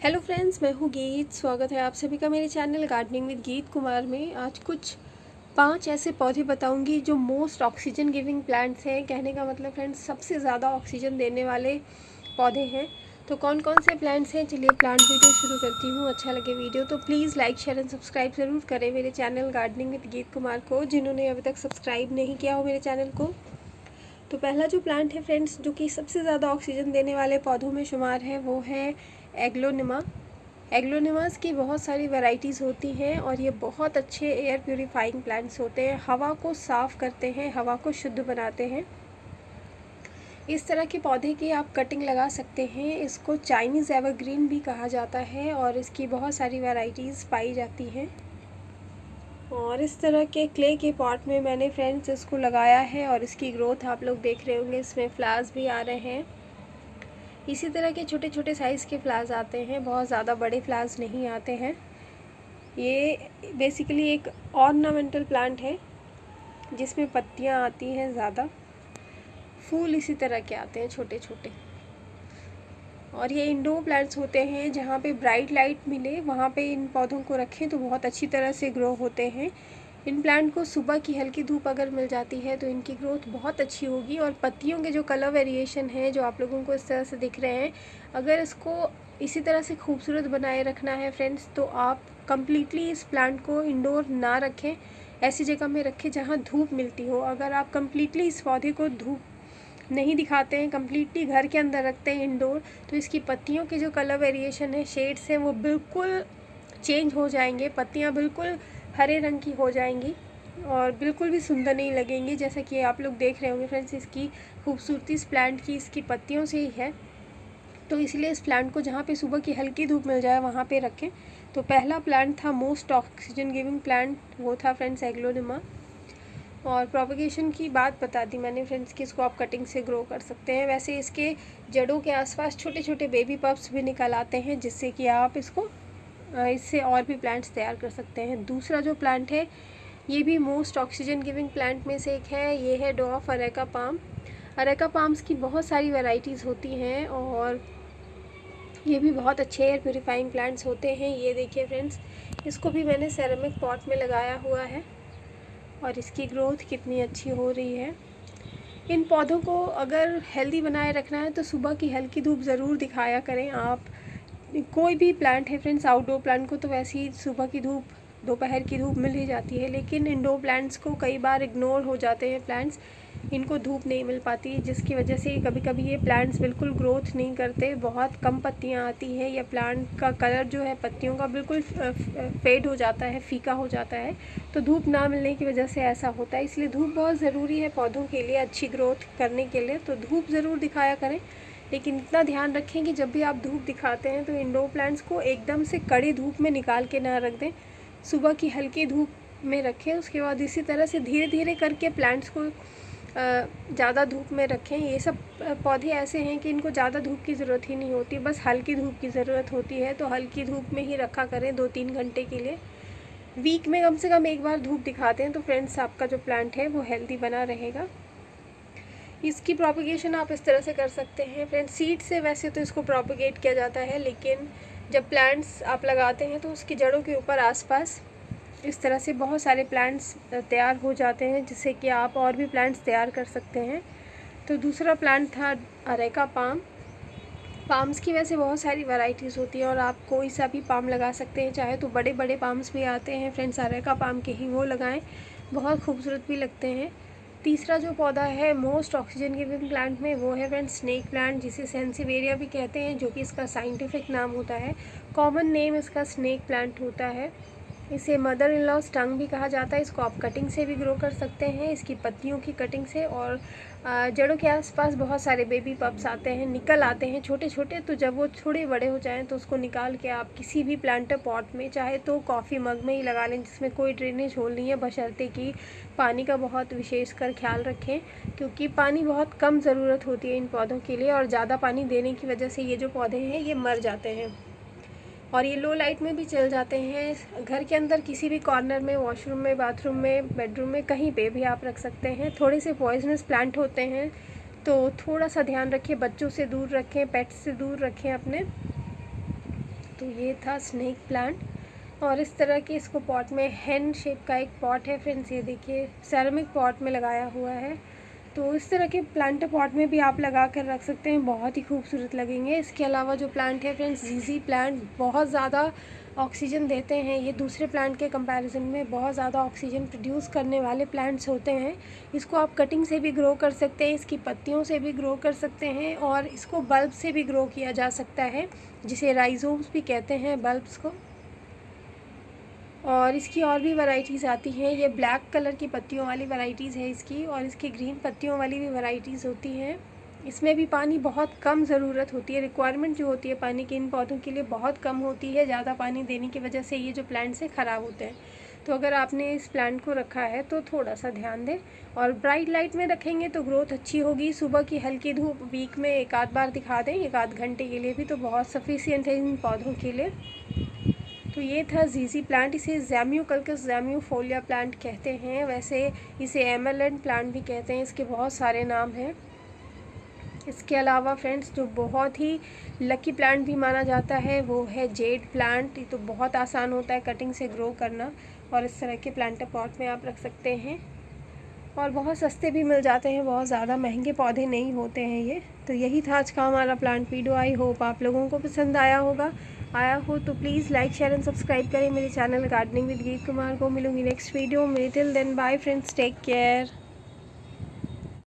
Hello friends, मैं हूँ गीत। स्वागत है आप सभी का मेरे channel gardening with Geet Kumar में। आज कुछ 5 ऐसे पौधे बताऊंगी जो मोस्ट ऑक्सीजन गिविंग प्लांट्स हैं। कहने का मतलब फ्रेंड्स, सबसे ज़्यादा ऑक्सीजन देने वाले पौधे हैं। तो कौन कौन से प्लांट्स हैं, चलिए प्लांट वीडियो शुरू करती हूँ। अच्छा लगे वीडियो तो please like share and subscribe ज़रूर करें मेरे channel gardening with Geet Kumar को, जिन्होंने अभी तक सब्सक्राइब नहीं किया हो मेरे चैनल को। तो पहला जो प्लांट है फ्रेंड्स, जो कि सबसे ज़्यादा ऑक्सीजन देने वाले पौधों में शुमार है, वो है एग्लोनिमा। एग्लोनिमास की बहुत सारी वैरायटीज़ होती हैं और ये बहुत अच्छे एयर प्यूरीफाइंग प्लांट्स होते हैं। हवा को साफ़ करते हैं, हवा को शुद्ध बनाते हैं। इस तरह के पौधे की आप कटिंग लगा सकते हैं। इसको चाइनीज़ एवरग्रीन भी कहा जाता है और इसकी बहुत सारी वैरायटीज़ पाई जाती हैं। और इस तरह के क्ले के पॉट में मैंने फ्रेंड्स इसको लगाया है और इसकी ग्रोथ आप लोग देख रहे होंगे। इसमें फ्लावर्स भी आ रहे हैं। इसी तरह के छोटे छोटे साइज़ के फ्लावर्स आते हैं, बहुत ज़्यादा बड़े फ्लावर्स नहीं आते हैं। ये बेसिकली एक ऑर्नामेंटल प्लांट है जिसमें पत्तियां आती हैं ज़्यादा। फूल इसी तरह के आते हैं छोटे छोटे। और ये इंडोर प्लांट्स होते हैं, जहाँ पे ब्राइट लाइट मिले वहाँ पे इन पौधों को रखें तो बहुत अच्छी तरह से ग्रो होते हैं। इन प्लांट को सुबह की हल्की धूप अगर मिल जाती है तो इनकी ग्रोथ बहुत अच्छी होगी। और पत्तियों के जो कलर वेरिएशन है, जो आप लोगों को इस तरह से दिख रहे हैं, अगर इसको इसी तरह से खूबसूरत बनाए रखना है फ्रेंड्स, तो आप कम्प्लीटली इस प्लांट को इंडोर ना रखें, ऐसी जगह में रखें जहाँ धूप मिलती हो। अगर आप कम्प्लीटली इस पौधे को धूप नहीं दिखाते हैं, कम्प्लीटली घर के अंदर रखते हैं इंडोर, तो इसकी पत्तियों के जो कलर वेरिएशन है, शेड्स हैं, वो बिल्कुल चेंज हो जाएंगे। पत्तियाँ बिल्कुल हरे रंग की हो जाएंगी और बिल्कुल भी सुंदर नहीं लगेंगी। जैसा कि आप लोग देख रहे होंगे फ्रेंड्स, इसकी खूबसूरती इस प्लांट की इसकी पत्तियों से ही है। तो इसलिए इस प्लांट को जहाँ पे सुबह की हल्की धूप मिल जाए वहाँ पे रखें। तो पहला प्लांट था मोस्ट ऑक्सीजन गिविंग प्लांट, वो था फ्रेंड्स एग्लोनिमा। और प्रोपगेशन की बात बता दी मैंने फ्रेंड्स कि इसको आप कटिंग से ग्रो कर सकते हैं। वैसे इसके जड़ों के आसपास छोटे छोटे बेबी पप्स भी निकल आते हैं, जिससे कि आप इससे और भी प्लांट्स तैयार कर सकते हैं। दूसरा जो प्लांट है, ये भी मोस्ट ऑक्सीजन गिविंग प्लांट में से एक है। ये है डॉफ अरेका पाम। अरेका पाम्स की बहुत सारी वैरायटीज़ होती हैं और ये भी बहुत अच्छे एयर प्यूरीफाइंग प्लांट्स होते हैं। ये देखिए फ्रेंड्स, इसको भी मैंने सेरेमिक पॉट में लगाया हुआ है और इसकी ग्रोथ कितनी अच्छी हो रही है। इन पौधों को अगर हेल्दी बनाए रखना है तो सुबह की हल्की धूप ज़रूर दिखाया करें आप। कोई भी प्लांट है फ्रेंड्स, आउटडोर प्लांट को तो वैसे ही सुबह की धूप, दोपहर की धूप मिल ही जाती है, लेकिन इंडोर प्लांट्स को कई बार इग्नोर हो जाते हैं प्लांट्स, इनको धूप नहीं मिल पाती, जिसकी वजह से कभी कभी ये प्लांट्स बिल्कुल ग्रोथ नहीं करते, बहुत कम पत्तियां आती हैं या प्लांट का कलर जो है पत्तियों का बिल्कुल फेड हो जाता है, फीका हो जाता है। तो धूप ना मिलने की वजह से ऐसा होता है। इसलिए धूप बहुत ज़रूरी है पौधों के लिए, अच्छी ग्रोथ करने के लिए। तो धूप ज़रूर दिखाया करें, लेकिन इतना ध्यान रखें कि जब भी आप धूप दिखाते हैं तो इंडोर प्लांट्स को एकदम से कड़ी धूप में निकाल के ना रख दें, सुबह की हल्की धूप में रखें। उसके बाद इसी तरह से धीरे धीरे करके प्लांट्स को ज़्यादा धूप में रखें। ये सब पौधे ऐसे हैं कि इनको ज़्यादा धूप की ज़रूरत ही नहीं होती, बस हल्की धूप की ज़रूरत होती है। तो हल्की धूप में ही रखा करें 2-3 घंटे के लिए। वीक में कम से कम एक बार धूप दिखाते हैं तो फ्रेंड्स आपका जो प्लांट है वो हेल्दी बना रहेगा। इसकी प्रोपगेशन आप इस तरह से कर सकते हैं फ्रेंड्स, सीड से वैसे तो इसको प्रोपगेट किया जाता है, लेकिन जब प्लांट्स आप लगाते हैं तो उसकी जड़ों के ऊपर आसपास इस तरह से बहुत सारे प्लांट्स तैयार हो जाते हैं, जिससे कि आप और भी प्लांट्स तैयार कर सकते हैं। तो दूसरा प्लांट था अरेका पाम। पाम्स की वैसे बहुत सारी वैरायटीज़ होती हैं और आप कोई सा भी पाम लगा सकते हैं, चाहे तो बड़े बड़े पाम्स भी आते हैं फ्रेंड्स, अरेका पाम के ही वो लगाएं, बहुत खूबसूरत भी लगते हैं। तीसरा जो पौधा है मोस्ट ऑक्सीजन गिविंग प्लांट में, वो है फ्रेंड्स स्नेक प्लांट, जिसे सेंसिवेरिया भी कहते हैं, जो कि इसका साइंटिफिक नाम होता है। कॉमन नेम इसका स्नेक प्लांट होता है। इसे मदर इन लॉ टंग भी कहा जाता है। इसको आप कटिंग से भी ग्रो कर सकते हैं, इसकी पत्तियों की कटिंग से। और जड़ों के आसपास बहुत सारे बेबी पप्स आते हैं, निकल आते हैं छोटे छोटे। तो जब वो थोड़े बड़े हो जाएं तो उसको निकाल के आप किसी भी प्लांटर पॉट में, चाहे तो कॉफ़ी मग में ही लगा लें, जिसमें कोई ड्रेनेज होल नहीं है, बशर्ते कि पानी का बहुत विशेष कर ख्याल रखें, क्योंकि पानी बहुत कम ज़रूरत होती है इन पौधों के लिए और ज़्यादा पानी देने की वजह से ये जो पौधे हैं ये मर जाते हैं। और ये लो लाइट में भी चल जाते हैं। घर के अंदर किसी भी कॉर्नर में, वॉशरूम में, बाथरूम में, बेडरूम में, कहीं पे भी आप रख सकते हैं। थोड़े से पॉइजनस प्लांट होते हैं, तो थोड़ा सा ध्यान रखिए, बच्चों से दूर रखें, पेट्स से दूर रखें अपने। तो ये था स्नेक प्लांट। और इस तरह के इसको पॉट में हैंड शेप का एक पॉट है फ्रेंड्स, ये देखिए सेरेमिक पॉट में लगाया हुआ है। तो इस तरह के प्लांट पॉट में भी आप लगा कर रख सकते हैं, बहुत ही खूबसूरत लगेंगे। इसके अलावा जो प्लांट है फ्रेंड्स, जीजी प्लांट, बहुत ज़्यादा ऑक्सीजन देते हैं। ये दूसरे प्लांट के कंपैरिजन में बहुत ज़्यादा ऑक्सीजन प्रोड्यूस करने वाले प्लांट्स होते हैं। इसको आप कटिंग से भी ग्रो कर सकते हैं, इसकी पत्तियों से भी ग्रो कर सकते हैं, और इसको बल्ब से भी ग्रो किया जा सकता है, जिसे राइजोम्स भी कहते हैं बल्ब्स को। और इसकी और भी वैरायटीज़ आती हैं। ये ब्लैक कलर की पत्तियों वाली वैरायटीज़ है इसकी, और इसकी ग्रीन पत्तियों वाली भी वैरायटीज़ होती हैं। इसमें भी पानी बहुत कम ज़रूरत होती है, रिक्वायरमेंट जो होती है पानी की इन पौधों के लिए बहुत कम होती है। ज़्यादा पानी देने की वजह से ये जो प्लांट्स हैं ख़राब होते हैं। तो अगर आपने इस प्लांट को रखा है तो थोड़ा सा ध्यान दें, और ब्राइट लाइट में रखेंगे तो ग्रोथ अच्छी होगी। सुबह की हल्की धूप वीक में एक आध बार दिखा दें, एक आध घंटे के लिए भी, तो बहुत सफिशिएंट है इन पौधों के लिए। तो ये था जीजी प्लांट। इसे ज़ैम्यूकल्कस ज़ैम्यूफोलिया प्लांट कहते हैं, वैसे इसे एमरलैंड प्लांट भी कहते हैं, इसके बहुत सारे नाम हैं। इसके अलावा फ्रेंड्स जो बहुत ही लकी प्लांट भी माना जाता है वो है जेड प्लांट। ये तो बहुत आसान होता है कटिंग से ग्रो करना, और इस तरह के प्लांटर पॉट में आप रख सकते हैं, और बहुत सस्ते भी मिल जाते हैं, बहुत ज़्यादा महंगे पौधे नहीं होते हैं ये। तो यही था आज का हमारा प्लांट वीडियो। आई होप आप लोगों को पसंद आया होगा। आया हो तो please like share and subscribe करें मेरे channel gardening with Geet Kumar को। मिलूंगी नेक्स्ट वीडियो में। Till then bye friends, take care.